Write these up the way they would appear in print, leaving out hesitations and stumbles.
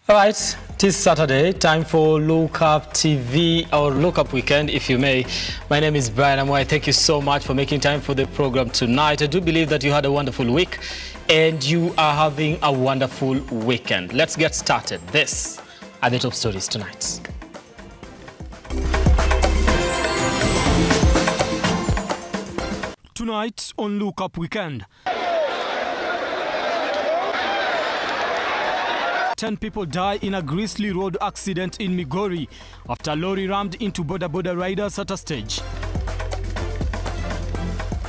Alright, it is Saturday, time for Lookuptv, or Lookup weekend, if you may. My name is Brian Amwai. Thank you so much for making time for the program tonight. I do believe that you had a wonderful week and you are having a wonderful weekend. Let's get started. This are the top stories tonight. Tonight on Lookup Weekend. 10 people die in a grisly road accident in Migori after a lorry rammed into boda riders at a stage.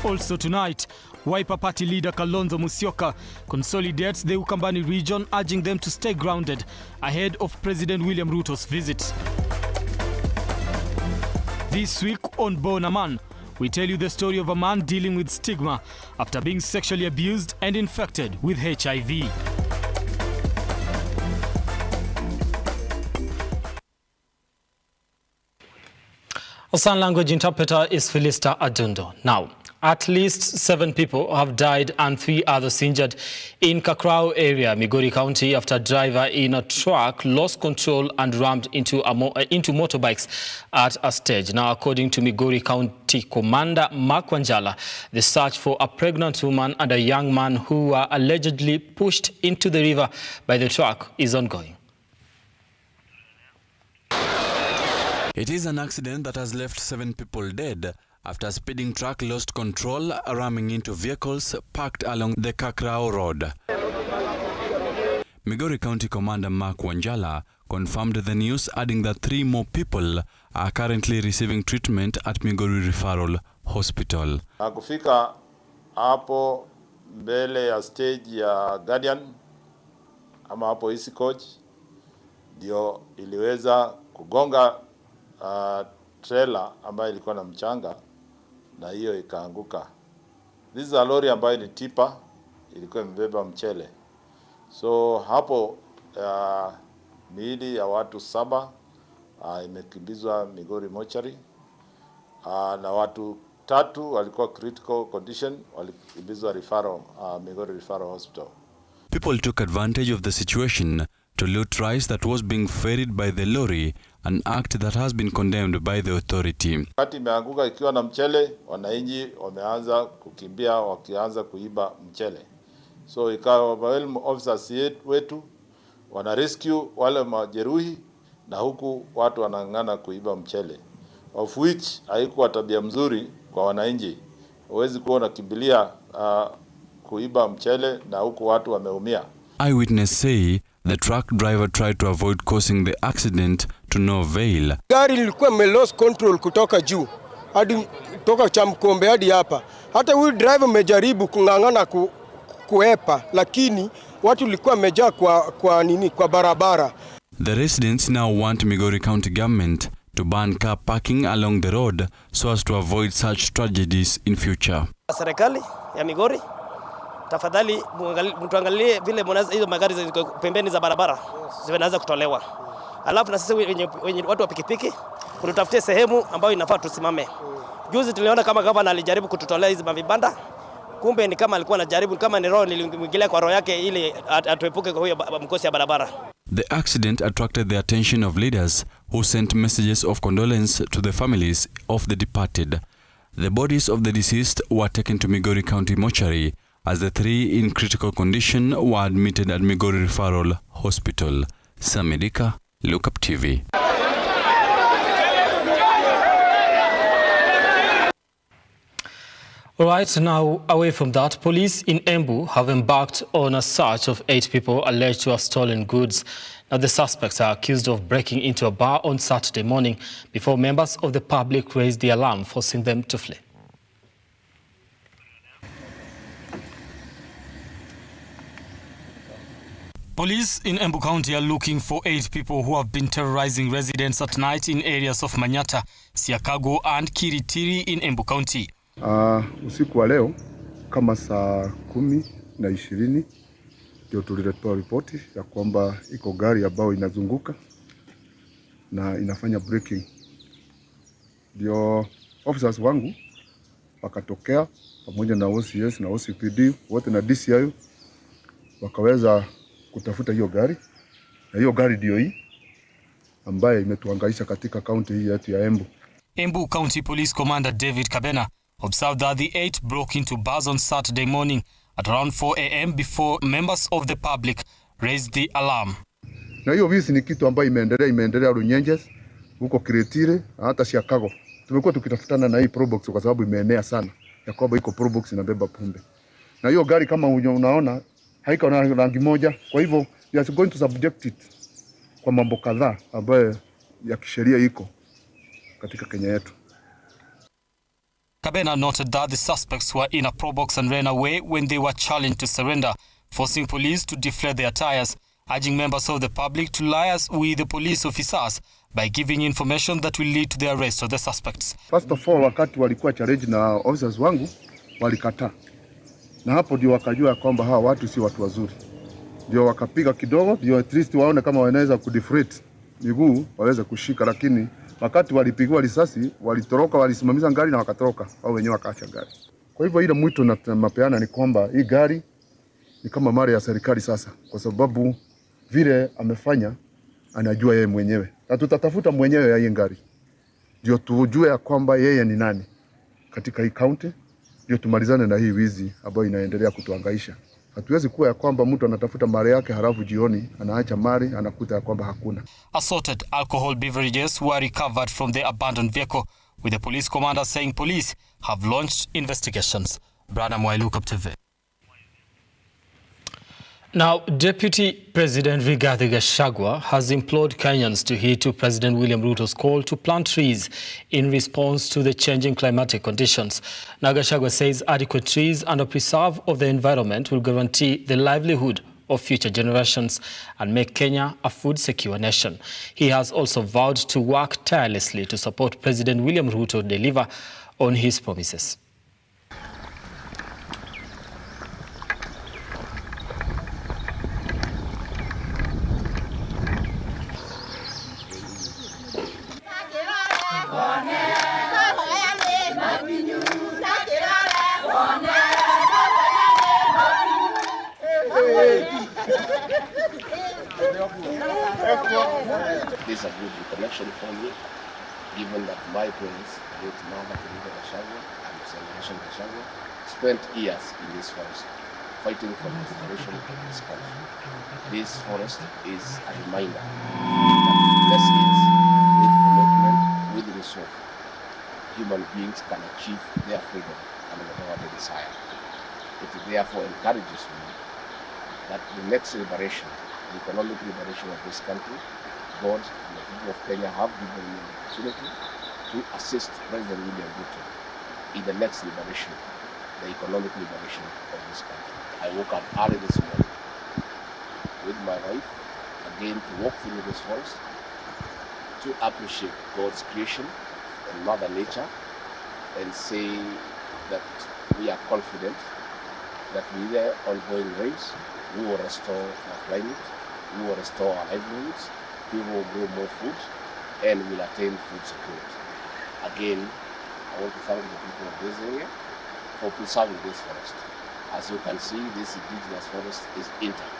Also tonight, Wiper Party leader Kalonzo Musyoka consolidates the Ukambani region, urging them to stay grounded ahead of President William Ruto's visit. This week on Bona Man, we tell you the story of a man dealing with stigma after being sexually abused and infected with HIV. Our sign language interpreter is Felista Adundo. Now, at least 7 people have died and 3 others injured in Kakrao area, Migori County, after a driver in a truck lost control and rammed into motorbikes at a stage. Now, according to Migori County Commander Mark Wanjala, the search for a pregnant woman and a young man who were allegedly pushed into the river by the truck is ongoing. It is an accident that has left 7 people dead after a speeding truck lost control, ramming into vehicles parked along the Kakrao Road. Migori County Commander Mark Wanjala confirmed the news, adding that 3 more people are currently receiving treatment at Migori Referral Hospital. Kufika hapo mbele ya stage ya Guardian ama hapo East Coach ndio iliweza kugonga trailer ambayo ilikuwa na mchanga na hiyo ikaanguka. This is a lorry ambayo ni tipa, ilikuwa imebeba mchele. So hapo miili ya watu 7 imekimbizwa Migori Mortuary, na watu 3 walikuwa critical condition, walikimbizwa Migori Referral Hospital. People took advantage of the situation to loot rice that was being ferried by the lorry, an act that has been condemned by the authority. Wakati imeanguka ikiwa na mchele, wananchi wameanza kukimbia wakianza kuiba mchele. So ikawa officers wetu wana rescue wale majeruhi na huku watu wanang'ang'ana kuiba mchele, of which haikuwa tabia mzuri kwa wananchi. Huwezi kuwa unakimbilia kuiba mchele na huku watu wameumia. Eyewitness say the truck driver tried to avoid causing the accident to no avail. Gari lilikuwa lost control kutoka juu hadi kutoka Chamkombe hadi hapa. Hata huyu driver amejaribu kung'ang'ana kuepa, lakini watu walikuwa wamejaa kwa barabara. The residents now want Migori County government to ban car parking along the road so as to avoid such tragedies in future. Serikali ya Migori, tafadhali mtuangalie vile hizo magari ziko pembeni za barabara zinaanza kutolewa. Alafu na sisi wenye watu wa pikipiki kututafutie sehemu ambayo inafaa tusimame. Juzi tuliona kama gavana alijaribu kututolea hizo mavibanda. Kumbe ni kama alikuwa anajaribu, kama ni roho nilimwingilia kwa roho yake ili atuepuke kwa huyo mkosi ya barabara. The accident attracted the attention of leaders who sent messages of condolence to the families of the departed. The bodies of the deceased were taken to Migori County Mortuary as the 3 in critical condition were admitted at Migori Referral Hospital. Samedika, Lookuptv. All right, now away from that, police in EMBU have embarked on a search of 8 people alleged to have stolen goods. Now, the suspects are accused of breaking into a bar on Saturday morning before members of the public raised the alarm, forcing them to flee. Police in Embu County are looking for 8 people who have been terrorizing residents at night in areas of Manyata, Siakago and Kiritiri in Embu County. Usiku wa leo kama saa 10:20 ndio tuliletewa ripoti ya kwamba iko gari ambayo inazunguka na inafanya breaking. Ndio officers wangu wakatokea pamoja na OCS na OCPD wote na DCI wakaweza kutafuta hiyo gari Na hiyo gari ndio hii ambaye imetuhangaisha katika kaunti hii yetu ya Embu. Embu County Police Commander David Kabena observed that the 8 broke into bars on Saturday morning at around 4 a.m. before members of the public raised the alarm. Na hiyo visi ni kitu ambayo imeendelea Runyenjes, huko Kiretire, hata Chicago. Tumekuwa tukitafutana na hii probox kwa sababu imeenea sana ya kwamba iko probox inabeba pombe. Na hiyo gari kama unaona haiko na rangi moja, kwa hivyo we are going to subject it kwa mambo kadhaa ambayo ya kisheria iko katika Kenya yetu. Kabena noted that the suspects were in a probox and ran away when they were challenged to surrender, forcing police to deflate their tires, urging members of the public to liaise with the police officers by giving information that will lead to the arrest of the suspects. First of all, wakati walikuwa challenge na officers wangu, walikataa. Na hapo ndio wakajua kwamba hawa watu si watu wazuri. Ndio wakapiga kidogo, ndio at least waone kama wanaweza kudeflate miguu, waweze kushika, lakini wakati walipigwa risasi, walitoroka, walisimamisha gari na wakatoroka, au wenyewe wakaacha gari. Kwa hivyo ile mwito na mapeana ni kwamba hii gari ni kama mali ya serikali sasa, kwa sababu vile amefanya anajua yeye mwenyewe. Na tutatafuta mwenyewe ya hii gari, ndio tujue ya kwamba yeye ni nani katika hii county, ndio tumalizane na hii wizi ambayo inaendelea kutuhangaisha. Hatuwezi kuwa ya kwamba mtu anatafuta mali yake halafu jioni anaacha mali anakuta ya kwamba hakuna. Assorted alcohol beverages were recovered from the abandoned vehicle, with the police commander saying police have launched investigations. Amwai, Lookuptv. Now, Deputy President Rigathi Gachagua has implored Kenyans to heed to President William Ruto's call to plant trees in response to the changing climatic conditions. Now, Gachagua says adequate trees and a preserve of the environment will guarantee the livelihood of future generations and make Kenya a food-secure nation. He has also vowed to work tirelessly to support President William Ruto deliver on his promises. This is a good recollection for me, given that my parents, late mother Teresa Gachagua and Celebration Gachagua, spent years in this forest, fighting for the restoration of this country. This forest is a reminder that blessings with commitment, with resolve, human beings can achieve their freedom and whatever they desire. It therefore encourages me that the next liberation, the economic liberation of this country, God and the people of Kenya have given me the opportunity to assist President William Ruto in the next liberation, the economic liberation of this country. I woke up early this morning with my wife, again to walk through this forest, to appreciate God's creation and Mother Nature, and say that we are confident that with the ongoing rains, we will restore our climate, we will restore our livelihoods, people will grow more food, and will attain food security. Again, I want to thank the people of this area for preserving this forest. As you can see, this indigenous forest is intact.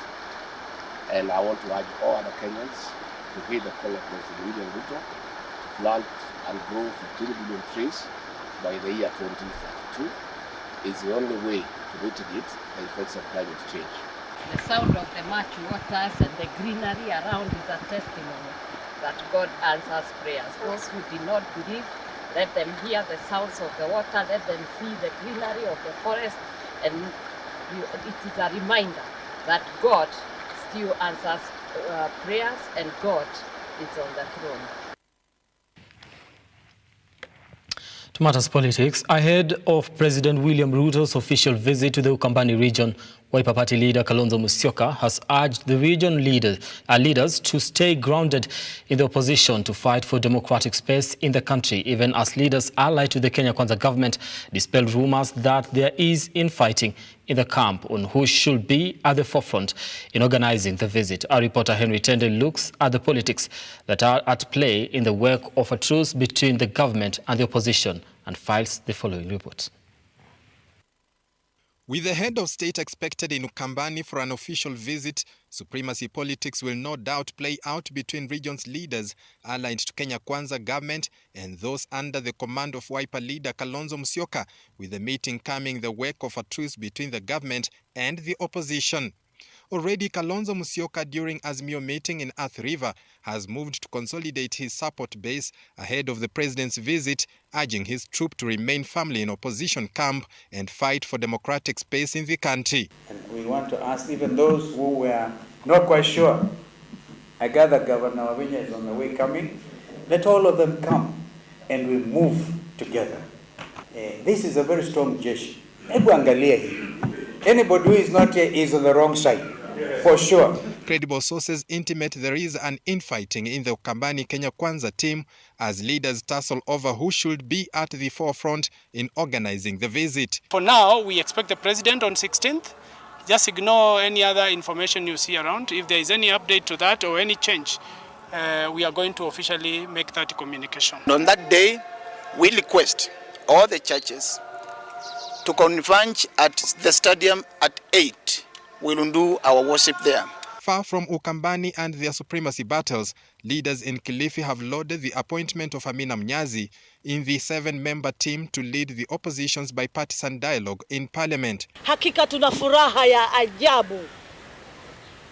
And I want to urge all other Kenyans to heed the call of President William Ruto to plant and grow 15 billion trees by the year 2032. It's the only way to mitigate the effects of climate change. The sound of the marsh waters and the greenery around is a testimony that God answers prayers. Those who do not believe, let them hear the sounds of the water, let them see the greenery of the forest, and it is a reminder that God still answers prayers and God is on the throne. To matters politics, ahead of President William Ruto's official visit to the Ukambani region, Wiper Party leader Kalonzo Musyoka has urged the region leaders to stay grounded in the opposition to fight for democratic space in the country, even as leaders allied to the Kenya Kwanza government dispel rumors that there is infighting in the camp on who should be at the forefront in organizing the visit. Our reporter Henry Tende looks at the politics that are at play in the work of a truce between the government and the opposition and files the following report. With the head of state expected in Ukambani for an official visit, supremacy politics will no doubt play out between region's leaders allied to Kenya Kwanza government and those under the command of Wiper leader Kalonzo Musyoka, with the meeting coming in the wake of a truce between the government and the opposition. Already, Kalonzo Musyoka during Azimio meeting in Athi River has moved to consolidate his support base ahead of the president's visit, urging his troop to remain firmly in opposition camp and fight for democratic space in the country. And we want to ask even those who were not quite sure. I gather Governor Wavinya is on the way coming. Let all of them come and we move together. This is a very strong gesture. Anybody who is not here is on the wrong side. For sure. Credible sources intimate there is an infighting in the Ukambani Kenya Kwanza team as leaders tussle over who should be at the forefront in organizing the visit. For now, we expect the president on 16th. Just ignore any other information you see around. If there is any update to that or any change, we are going to officially make that communication. On that day, we request all the churches to converge at the stadium at 8. We will do our worship there. Far from Ukambani and their supremacy battles, leaders in Kilifi have lauded the appointment of Amina Mnyazi in the 7-member team to lead the opposition's bipartisan dialogue in parliament. Hakika tuna furaha ya ajabu.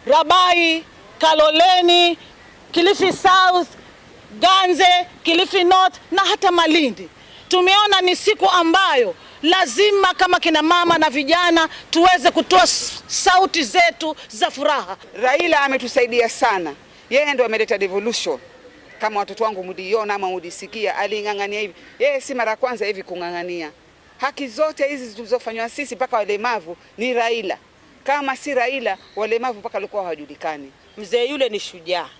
Rabai, Kaloleni, Kilifi South, Ganze, Kilifi North na hata Malindi. Tumeona ni siku ambayo lazima kama kina mama na vijana tuweze kutoa sauti zetu za furaha. Raila ametusaidia sana. Yeye ndo ameleta devolution. Kama watoto wangu mudiona ama mudisikia, alingangania hivi. Yeye si mara kwanza hivi kungangania. Haki zote hizi tulizofanywa sisi mpaka walemavu ni Raila. Kama si Raila, walemavu mpaka walikuwa hawajulikani. Mzee yule ni shujaa.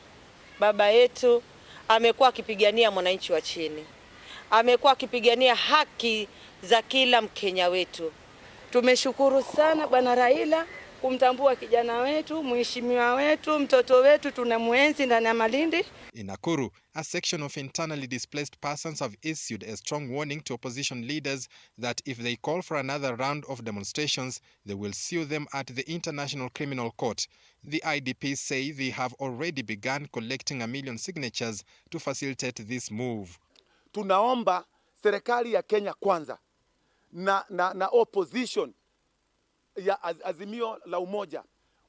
Baba yetu amekuwa akipigania mwananchi wa chini. Amekuwa akipigania haki za kila Mkenya wetu. Tumeshukuru sana Bwana Raila kumtambua kijana wetu, mheshimiwa wetu, mtoto wetu, tunamuenzi ndani ya Malindi. In Nakuru, a section of internally displaced persons have issued a strong warning to opposition leaders that if they call for another round of demonstrations, they will sue them at the International Criminal Court. The IDPs say they have already begun collecting 1 million signatures to facilitate this move. Tunaomba serikali ya Kenya Kwanza na opposition ya Azimio la Umoja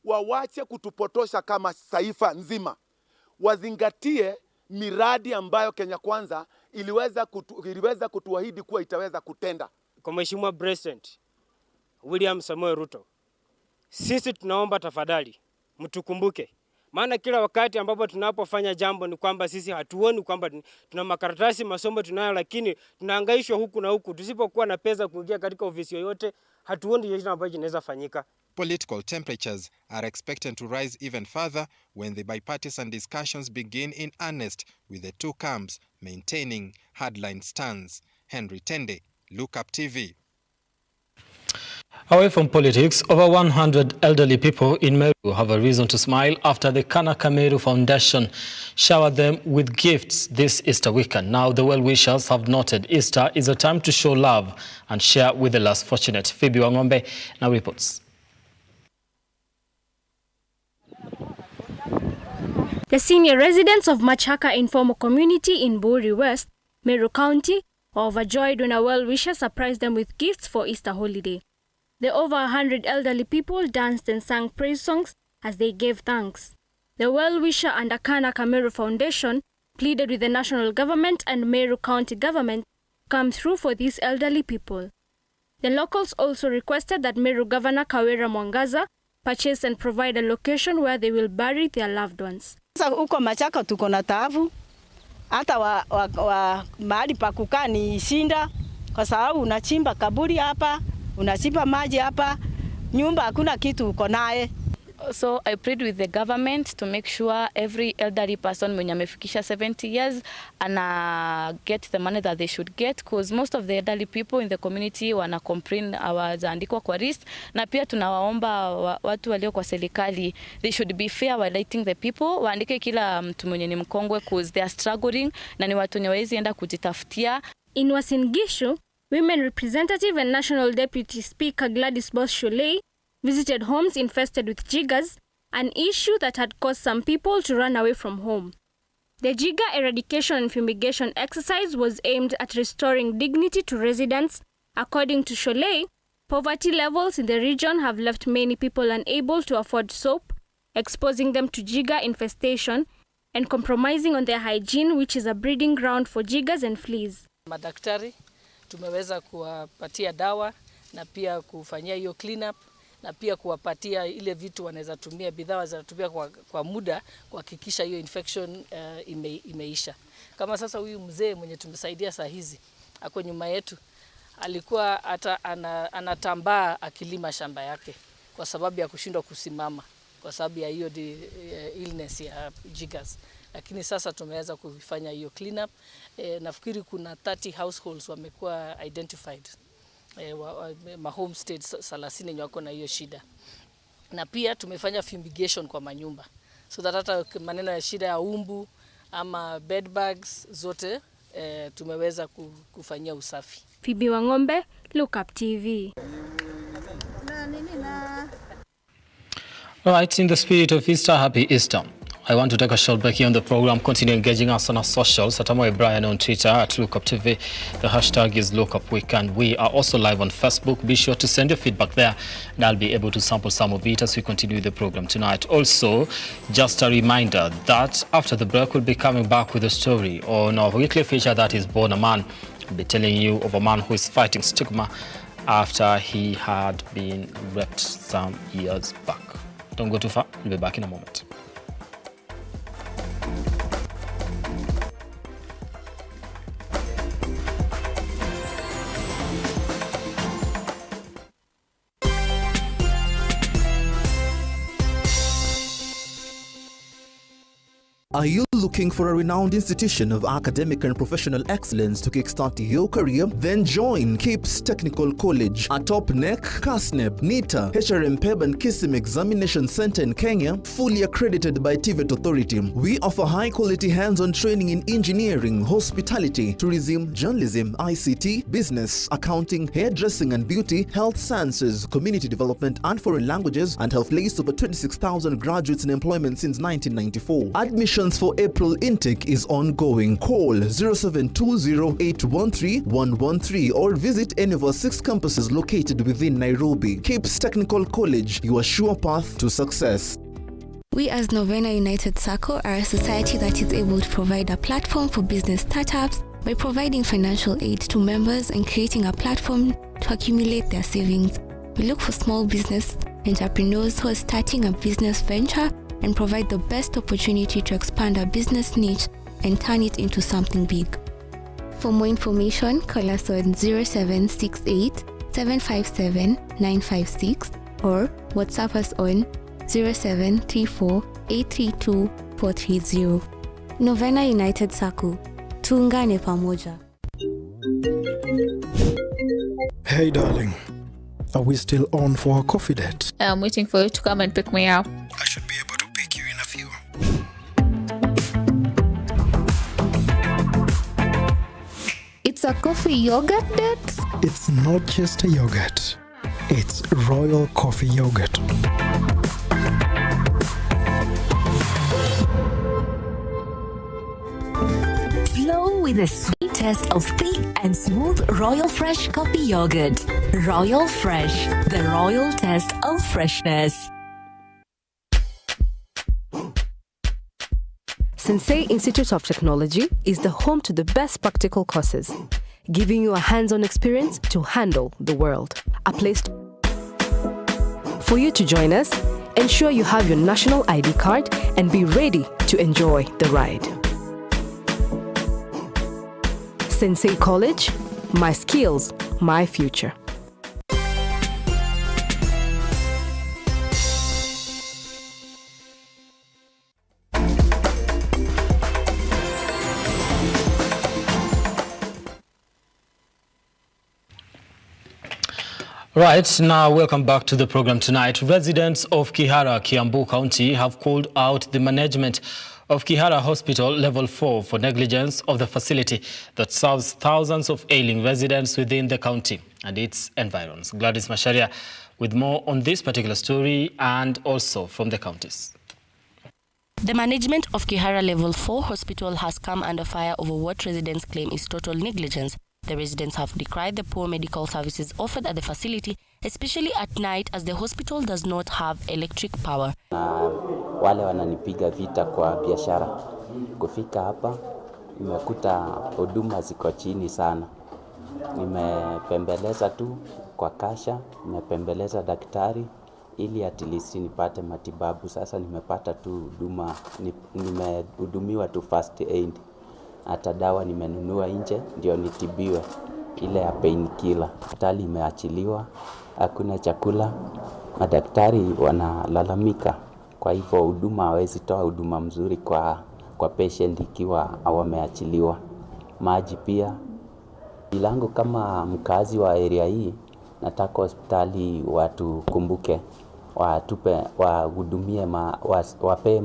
wawache kutupotosha kama taifa nzima. Wazingatie miradi ambayo Kenya Kwanza iliweza kutuahidi kuwa itaweza kutenda. Kwa Mheshimiwa President William Samoei Ruto, sisi tunaomba tafadhali mtukumbuke. Maana kila wakati ambapo tunapofanya jambo ni kwamba sisi hatuoni kwamba tuna makaratasi masomo tunayo, lakini tunahangaishwa huku na huku. Tusipokuwa na pesa kuingia katika ofisi yoyote, hatuoni yote ambayo inaweza fanyika. Political temperatures are expected to rise even further when the bipartisan discussions begin in earnest, with the two camps maintaining hardline stands. Henry Tende, Lookup TV. Away from politics, over 100 elderly people in Meru have a reason to smile after the Kanaka Meru Foundation showered them with gifts this Easter weekend. Now, the well-wishers have noted Easter is a time to show love and share with the less fortunate. Phoebe Wangombe now reports. The senior residents of Machaka Informal Community in Buri West, Meru County, were overjoyed when a well-wisher surprised them with gifts for Easter holiday. The over 100 elderly people danced and sang praise songs as they gave thanks. The well-wisher and Kanaka Meru Foundation pleaded with the national government and Meru County government to come through for these elderly people. The locals also requested that Meru Governor Kawira Mwangaza purchase and provide a location where they will bury their loved ones. Huko Machaka tuko na taabu, hata mahali pa kukaa ni shinda, kwa sababu unachimba kaburi hapa, unachimba maji hapa, nyumba hakuna kitu uko naye. So I prayed with the government to make sure every elderly person mwenye amefikisha 70 years and get the money that they should get, because most of the elderly people in the community wana complain hawajaandikwa kwa list, na pia tunawaomba watu walio kwa serikali they should be fair while letting the people, waandike kila mtu mwenye ni mkongwe because they are struggling na ni watu wenye hawezi enda kujitafutia. In Uasin Gishu, Women Representative and National Deputy Speaker Gladys Boss-Sholei visited homes infested with jiggers, an issue that had caused some people to run away from home. The jigger eradication and fumigation exercise was aimed at restoring dignity to residents. According to Sholei, poverty levels in the region have left many people unable to afford soap, exposing them to jigger infestation and compromising on their hygiene, which is a breeding ground for jiggers and fleas. Madaktari tumeweza kuwapatia dawa na pia kufanyia hiyo clean up na pia kuwapatia ile vitu wanaweza tumia, bidhaa za tumia kwa muda kuhakikisha hiyo infection imeisha. Kama sasa huyu mzee mwenye tumesaidia saa hizi ako nyuma yetu, alikuwa hata anatambaa akilima shamba yake kwa sababu ya kushindwa kusimama kwa sababu ya hiyo illness ya jiggers. Lakini sasa tumeweza kufanya hiyo clean up. Nafikiri kuna 30 households wamekuwa identified. Ma homesteads 30 wenye wako na hiyo shida. Na pia tumefanya fumigation kwa manyumba. So that hata maneno ya shida ya umbu ama bed bugs zote tumeweza kufanyia usafi. Phoebe Wangombe, Lookup TV. All right, in the spirit of Easter, happy Easter. I want to take a short break here on the program. Continue engaging us on our socials. At Amwai Brian on Twitter, at Lookuptv. The hashtag is Lookupweek, and we are also live on Facebook. Be sure to send your feedback there, and I'll be able to sample some of it as we continue the program tonight. Also, just a reminder that after the break, we'll be coming back with a story on our weekly feature that is Born a Man. I'll be telling you of a man who is fighting stigma after he had been raped some years back. Don't go too far. We'll be back in a moment. Are you looking for a renowned institution of academic and professional excellence to kickstart your career? Then join KIPS Technical College, a top NEC, CASNEP, NITA, HRMPEB and KISIM Examination Center in Kenya, fully accredited by TVET Authority. We offer high-quality hands-on training in engineering, hospitality, tourism, journalism, ICT, business, accounting, hairdressing and beauty, health sciences, community development and foreign languages, and have placed over 26,000 graduates in employment since 1994. Admissions for April intake is ongoing. Call 0720813113 or visit any of our 6 campuses located within Nairobi. KIPS Technical College, your sure path to success. We as Novena United Circle are a society that is able to provide a platform for business startups by providing financial aid to members and creating a platform to accumulate their savings. We look for small business entrepreneurs who are starting a business venture and provide the best opportunity to expand our business niche and turn it into something big. For more information, call us on 0768 757 956 or WhatsApp us on 0734 832 430. Novena United Circle. Tuungane pamoja. Hey darling, are we still on for our coffee date? I'm waiting for you to come and pick me up. I should be able to pick you in a few. It's a coffee yogurt date? It's not just a yogurt. It's royal coffee yogurt. Flow with the sweet taste of thick and smooth Royal Fresh coffee yogurt. Royal Fresh, the royal taste of freshness. Sensei Institute of Technology is the home to the best practical courses, giving you a hands-on experience to handle the world. A place for you to join us, ensure you have your national ID card and be ready to enjoy the ride. Sensei College, my skills, my future. Right, now welcome back to the program tonight. Residents of Kihara, Kiambu County have called out the management of Kihara Hospital Level 4 for negligence of the facility that serves thousands of ailing residents within the county and its environs. Gladys Masharia with more on this particular story and also from the counties. The management of Kihara Level 4 Hospital has come under fire over what residents claim is total negligence. The residents have decried the poor medical services offered at the facility, especially at night as the hospital does not have electric power. Wale wananipiga vita kwa biashara. Kufika hapa, nimekuta huduma ziko chini sana. Nimepembeleza tu kwa kasha, nimepembeleza daktari ili at least nipate matibabu. Sasa nimepata tu huduma, nimehudumiwa tu first aid. Hata dawa nimenunua nje ndio nitibiwe ile ya painkiller. Hospitali imeachiliwa, hakuna chakula, madaktari wanalalamika. Kwa hivyo huduma hawezi toa huduma mzuri kwa patient ikiwa wameachiliwa. Maji pia. Bilangu kama mkazi wa area hii, nataka hospitali watu kumbuke, wahudumie, wape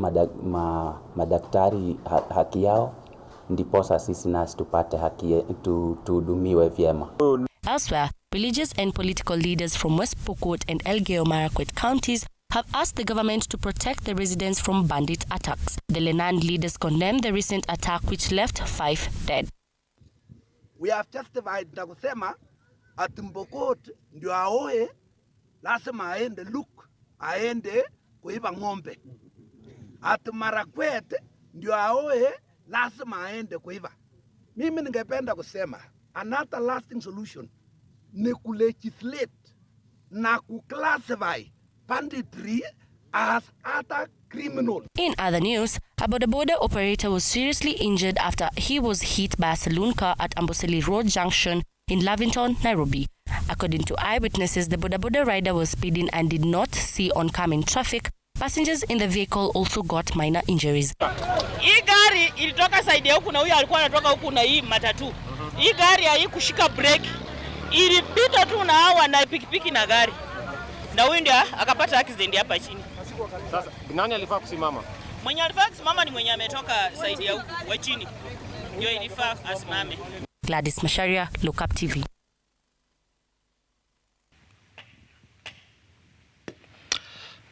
madaktari haki yao, ndiposa sisi nasi tupate haki, tuhudumiwe vyema. Elsewhere, religious and political leaders from West Pokot and Elgeyo Marakwet counties have asked the government to protect the residents from bandit attacks. The Lenand leaders condemned the recent attack which left 5 dead. We have testified na kusema ati Mbokot ndio aoe lazima aende aende kuiba ng'ombe. Ati Marakwet ndio aoe lazima aende kuiba. Mimi ningependa kusema another lasting solution ni kulegislate na kuclassify banditry as other criminal. In other news, a border operator was seriously injured after he was hit by a saloon car at Amboseli Road Junction in Lavington, Nairobi. According to eyewitnesses, the boda rider was speeding and did not see oncoming traffic. Passengers in the vehicle also got minor injuries. Hii gari ilitoka side ya huku na huyu alikuwa anatoka huku na hii matatu. Hii gari haikushika brake. Ilipita tu na hawa na pikipiki na gari. Na huyu ndio akapata accident hapa chini. Sasa nani alifaa kusimama? Mwenye alifaa kusimama ni mwenye ametoka side ya huku wa chini. Ndio ilifaa asimame. Gladys Masharia, Lookuptv.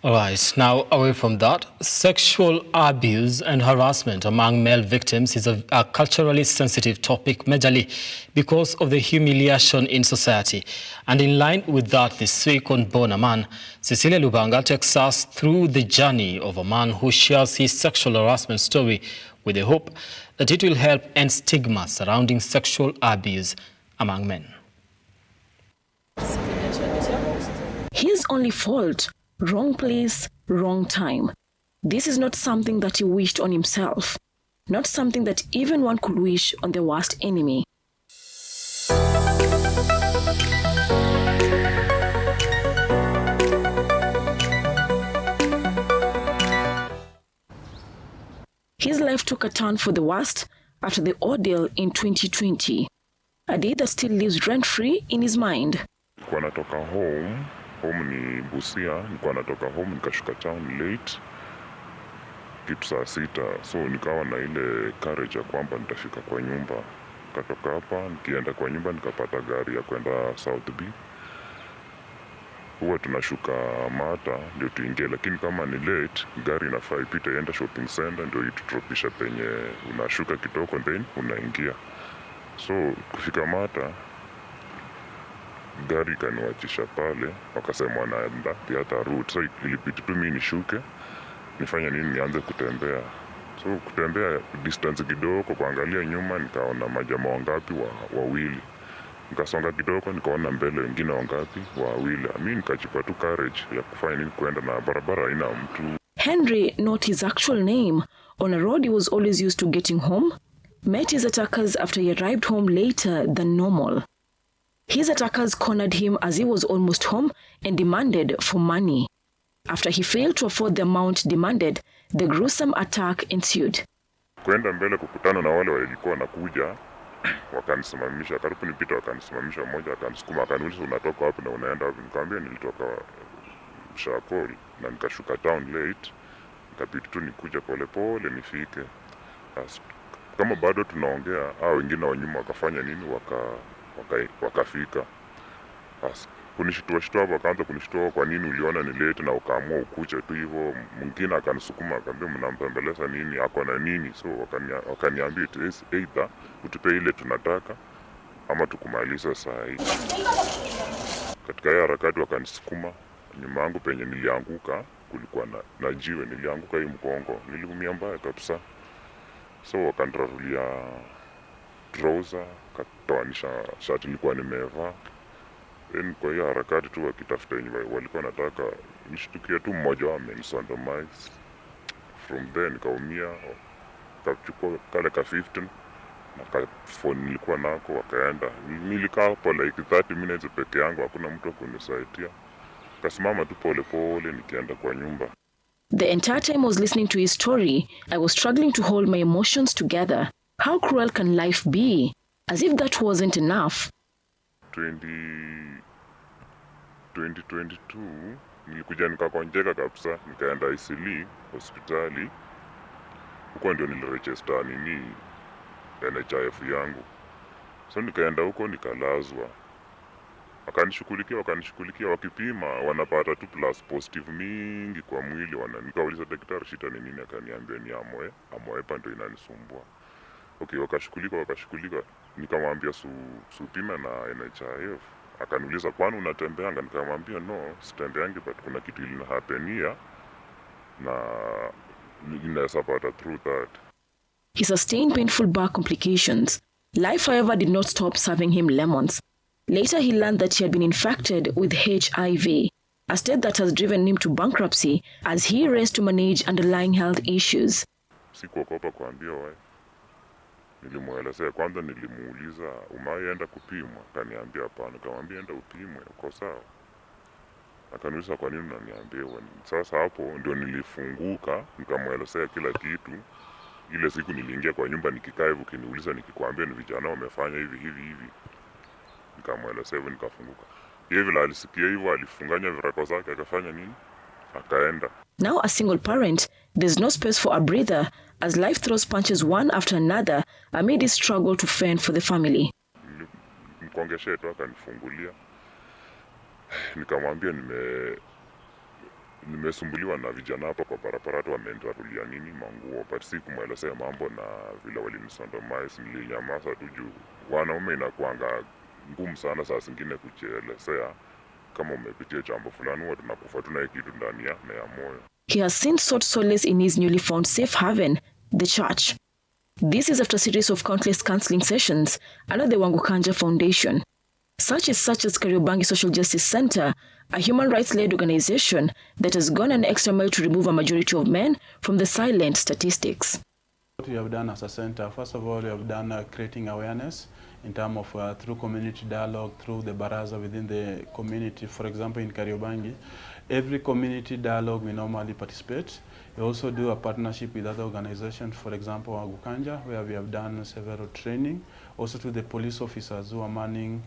All right, now away from that, sexual abuse and harassment among male victims is a culturally sensitive topic, majorly because of the humiliation in society. And in line with that, this week on Born a Man, Cecilia Lubanga takes us through the journey of a man who shares his sexual harassment story with the hope that it will help end stigma surrounding sexual abuse among men. His only fault: wrong place, wrong time. This is not something that he wished on himself, not something that even one could wish on the worst enemy. His life took a turn for the worst after the ordeal in 2020, a day that still lives rent-free in his mind. Kwa natoka home ni Busia, nilikuwa natoka home nikashuka town late kitu saa 6, so nikawa na ile courage ya kwamba nitafika kwa nyumba. Katoka hapa nikienda kwa nyumba nikapata gari ya kwenda South B. Huwa tunashuka Mata ndio tuingie, lakini kama ni late gari inafaa ipite iende shopping center ndio itutropisha penye unashuka kitoko then unaingia. So kufika Mata gari kaniwachisha pale, wakasema wanaenda hata RUTO. So ilibidi tu mimi nishuke nifanye nini, nianze kutembea. So kutembea distance kidogo, kuangalia nyuma nikaona majamaa wangapi, wawili. Nikasonga kidogo nikaona mbele wengine wangapi, wawili. Mimi nikajipa tu courage ya kufanya nini, kwenda na barabara haina mtu. Henry, not his actual name, on a road he was always used to getting home, met his attackers after he arrived home later than normal. His attackers cornered him as he was almost home and demanded for money. After he failed to afford the amount demanded, the gruesome attack ensued. Kwenda mbele kukutana na wale walikuwa nakuja, wakanisimamisha, karibu nipita wakanisimamisha, mmoja akanisukuma akaniuliza unatoka wapi na unaenda wapi? Nikamwambia nilitoka Shakol na nikashuka town late, ikabidi tu nikuja polepole nifike. Kama bado tunaongea, wengine wa nyuma wakafanya nini, wakafika. Kunishtua hapo, wakaanza kunishtua, kwa nini uliona ni late na ukaamua ukuje tu hivyo. Mwingine akanisukuma akaniambia, mnampembeleza nini, ako na nini? So wakaniambia either utupe ile tunataka ama tukumaliza saa hii. Katika hiyo harakati wakanisukuma, nyuma yangu penye nilianguka kulikuwa na jiwe, nilianguka hii mgongo, niliumia mbaya kabisa. So wakanirarulia trouser, katoanisha shati nilikuwa nimevaa. Kwa hiyo harakati tu wakitafuta yenye walikuwa nataka nishtukie tu, mmoja wao amenisodomize. From there nikaumia, kachukua kale ka 15 na ka phone nilikuwa nako, wakaenda. Nilikaa hapo like 30 minutes peke yangu, hakuna mtu kunisaidia. Kasimama tu pole pole nikienda kwa nyumba. The entire time I was listening to his story, I was struggling to hold my emotions together. How cruel can life be? As if that wasn't enough. 2022 nilikuja nikakonjeka kabisa, nikaenda ICL hospitali. Huko ndio niliregister nini NHIF yangu. So nikaenda huko nikalazwa. Wakanishughulikia, wakipima wanapata tu plus positive mingi kwa mwili. Nikauliza daktari shida ni nini, akaniambia ni Amwai ndio inanisumbua. Okay, wakashughulika, nikamwambia supima na NHIF. Akaniuliza kwani unatembeanga, nikamwambia no, sitembeangi, but kuna kitu ilinihapenia na ninaweza pata through that. He sustained painful back complications. Life, however, did not stop serving him lemons. Later, he learned that he had been infected with HIV, a state that has driven him to bankruptcy as he raced to manage underlying health issues. Sikuogopa kuambia wewe. Nilimwelezea kwanza, nilimuuliza umeenda kupimwa? Akaniambia hapana. Nikamwambia enda upimwe, uko sawa? Akaniuliza kwa nini unaniambia wewe? Sasa hapo ndio nilifunguka, nikamwelezea kila kitu. Ile siku niliingia kwa nyumba nikikaa hivyo, kiniuliza nikikwambia ni vijana wamefanya hivi. Nikamwelezea hivyo, nikafunguka. Yeye vile alisikia hivyo, alifunganya virako zake, akafanya nini? Akaenda. Now a single parent, there's no space for a breather as life throws punches one after another amid his struggle to fend for the family. Mkongeshe tu akanifungulia. Nikamwambia nimesumbuliwa na vijana hapa kwa barabara, tu wameendarulia nini manguo, but sikumwelezea mambo na vile walinisondomize. Nilinyamaza tu juu wanaume inakuanga ngumu sana saa zingine kujielezea. Kama umepitia jambo fulani, huwa tunakufa tuna kitu ndani ya moyo. He has since sought solace in his newly found safe haven, the church. This is after a series of countless counseling sessions under the Wangukanja Foundation. Such as Kariobangi Social Justice Center, a human rights-led organization that has gone an extra mile to remove a majority of men from the silent statistics. What we have done as a center, first of all, we have done creating awareness in terms of through community dialogue, through the baraza within the community. For example, in Kariobangi, every community dialogue we normally participate. We also do a partnership with other organizations, for example, Wangukanja, where we have done several training. Also to the police officers who are manning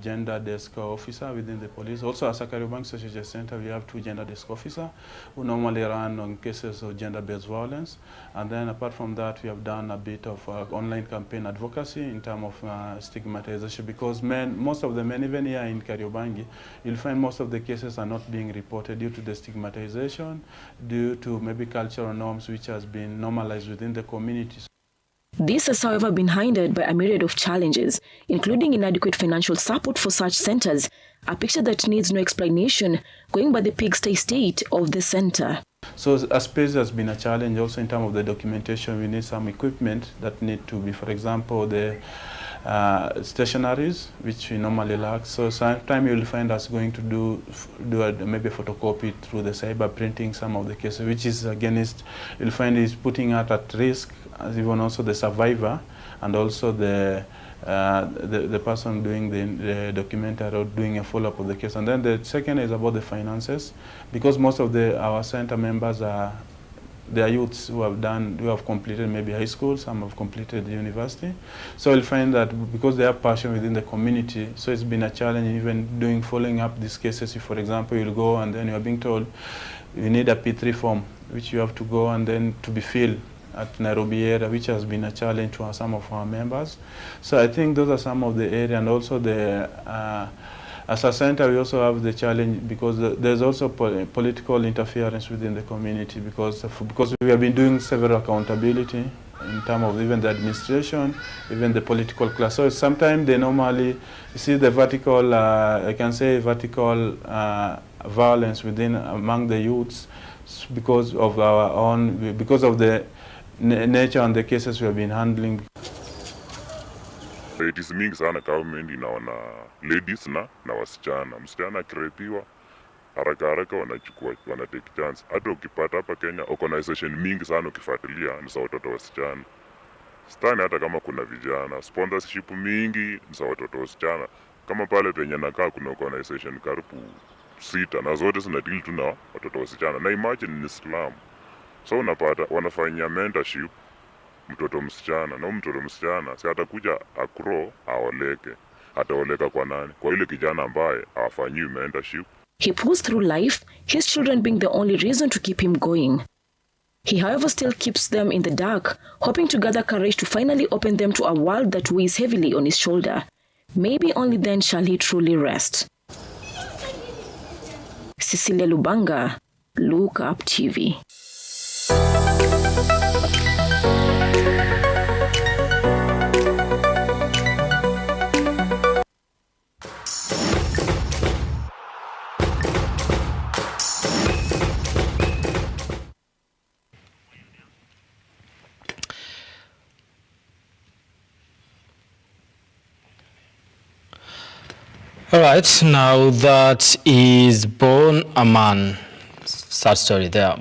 gender desk officer within the police. Also as a Kariobangi Social Justice Center, we have 2 gender desk officers who normally run on cases of gender-based violence. And then apart from that, we have done a bit of online campaign advocacy in terms of stigmatization, because most of the men, even here in Kariobangi, you'll find most of the cases are not being reported due to the stigmatization, due to maybe cultural norms which has been normalized within the communities. This has, however, been hindered by a myriad of challenges, including inadequate financial support for such centers, a picture that needs no explanation going by the pigsty state of the center. So a space has been a challenge also in terms of the documentation. We need some equipment that need to be, for example, the stationaries, which we normally lack. So sometimes you'll find us going to do maybe photocopy through the cyber printing some of the cases, which is against, you'll find is putting us at risk, as even also the survivor and also the person doing the documentary or doing a follow-up of the case. And then the second is about the finances, because most of our center members they are youths who have completed maybe high school, some have completed university. So you'll find that because they have passion within the community, so it's been a challenge even following up these cases. If, for example, you'll go and then you're being told you need a P3 form, which you have to go and then to be filled at Nairobi area, which has been a challenge to some of our members. So I think those are some of the area, and also the as a center, we also have the challenge because there's also political interference within the community because we have been doing several accountability in terms of even the administration, even the political class. So sometimes they normally, you see the vertical, I can say vertical violence within among the youths because of our own, because of the nature and the cases we have been handling. It is mingi sana government inaona ladies na wasichana. Msichana akirepiwa haraka haraka wana take chance. Hata ukipata hapa Kenya organization mingi sana ukifuatilia ni za watoto wasichana. Stani hata kama kuna vijana, sponsorship mingi ni za watoto wasichana. Kama pale penye nakaa kuna organization karibu 6 na zote zina deal tu na watoto wasichana. Na imagine ni Islam. So unapata wanafanyia mentorship mtoto msichana, na mtoto msichana si atakuja akro aoleke, ataoleka kwa nani? Kwa ile kijana ambaye hafanyiwi mentorship. He pulls through life, his children being the only reason to keep him going. He, however, still keeps them in the dark, hoping to gather courage to finally open them to a world that weighs heavily on his shoulder. Maybe only then shall he truly rest. Cecilia Lubanga, Lookup TV. All right, now that is born a man. Sad story there.